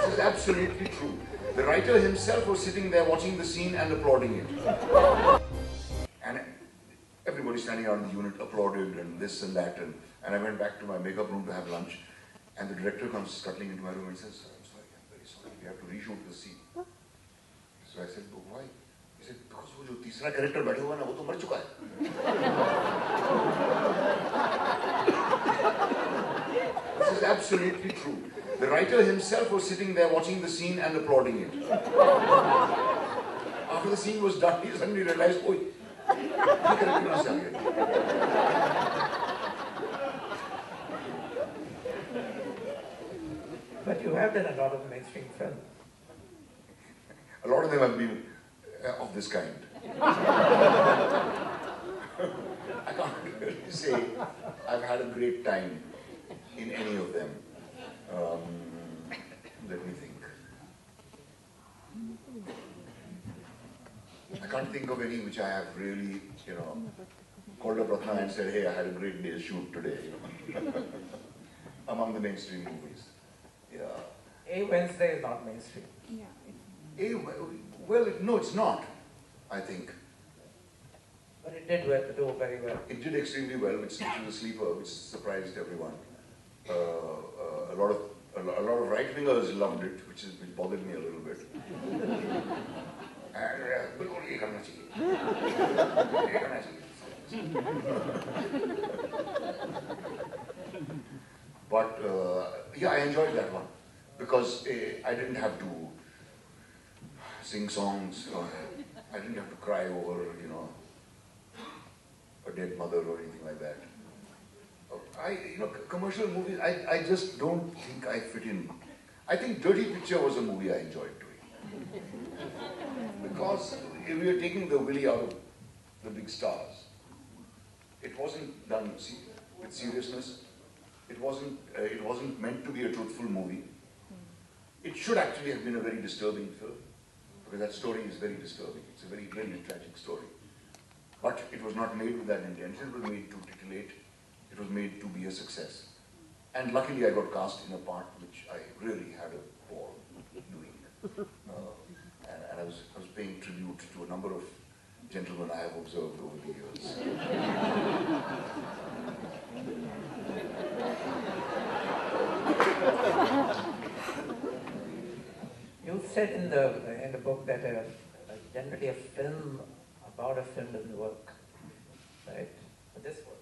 This is absolutely true. The writer himself was sitting there watching the scene and applauding it. And everybody standing around the unit applauded and this and that. And I went back to my makeup room to have lunch. And the director comes scuttling into my room and says, I'm sorry, I'm very sorry, we have to reshoot the scene. So I said, but why? He said, because वो जो तीसरा character बैठा हुआ है ना, वो तो मर चुका है. This is absolutely true. The writer himself was sitting there watching the scene and applauding it. After the scene was done, he suddenly realized, oh, ये character कहाँ से आ गया? But you have done a lot of mainstream films. A lot of them have been of this kind. I can't really say I've had a great time in any of them. Let me think. I can't think of any which I have really, called up Ratna and said, hey, I had a great day's shoot today, among the mainstream movies. Yeah. A Wednesday is not mainstream. Yeah. Well, no, it's not, I think. But it did do very well. It did extremely well, which was a sleeper, which surprised everyone. A lot of right-wingers loved it, which bothered me a little bit. But yeah, I enjoyed that one because I didn't have to sing songs. I didn't have to cry over, a dead mother or anything like that. Commercial movies, I just don't think I fit in. I think Dirty Picture was a movie I enjoyed doing. Because we were taking the willy out of the big stars. It wasn't done with seriousness. It wasn't meant to be a truthful movie. It should actually have been a very disturbing film, because that story is very disturbing. It's a very, very tragic story. But it was not made with that intention. It was made to titillate. It was made to be a success. And luckily I got cast in a part which I really had a ball doing. And I was paying tribute to a number of gentlemen I have observed over the years. You said in the book that generally a film about a film doesn't work, right? But this worked.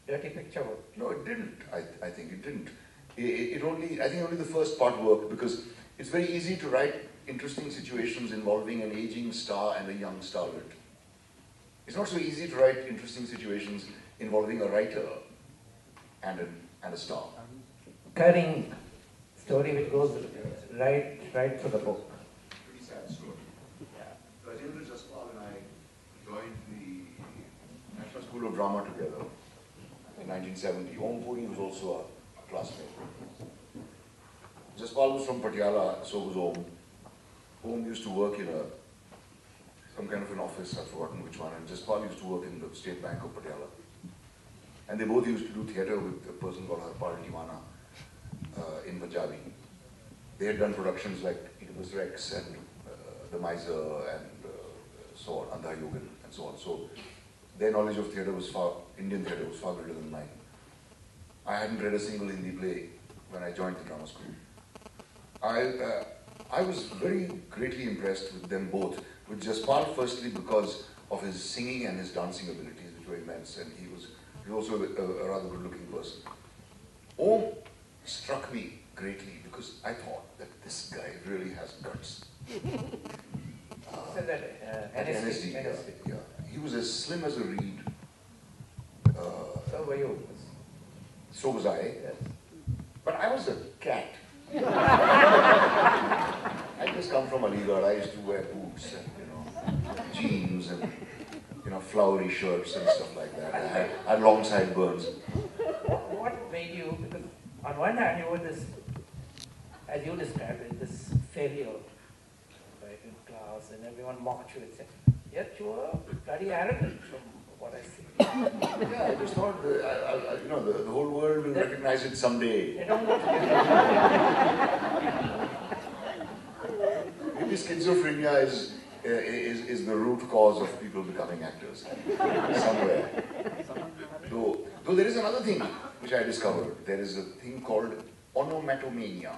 Dirty Picture worked. No, it didn't. I think it didn't. I think only the first part worked, because it's very easy to write interesting situations involving an aging star and a young starlet. It's not so easy to write interesting situations involving a writer and a star. Cutting story which goes right through the book. Pretty sad story. Yeah. Rajendra Jaspal and I joined the National School of Drama together in 1970. Om Puri was also a classmate. Jaspal was from Patiala, so was Om. Om used to work in some kind of an office, I've forgotten which one, and Jaspal used to work in the State Bank of Patiala. And they both used to do theatre with a person called Harpal Divana in Punjabi. They had done productions like It Was Rex and The Miser and so on, Andha Yogan and so on. So their knowledge of theatre was Indian theatre was far greater than mine. I hadn't read a single Hindi play when I joined the drama school. I was very greatly impressed with them both. With Jaspal firstly because of his singing and his dancing abilities, which were immense, and he was also a rather good-looking person. Om struck me greatly because I thought that this guy really has guts. Said that NSD, yeah. He was as slim as a reed. So were you. So was I. Yes. But I was a cat. I just come from Aligarh. I used to wear boots and jeans and flowery shirts and stuff like that. I had long sideburns. What made you? Because on one hand you were this, as you described it, this failure, right, in class, and everyone mocked you, etc. Yet you were bloody arrogant from what I see. Yeah, I just thought, the whole world will recognize it someday. They don't want to give you. academia is the root cause of people becoming actors somewhere. Though there is another thing which I discovered. There is a thing called onomatomania.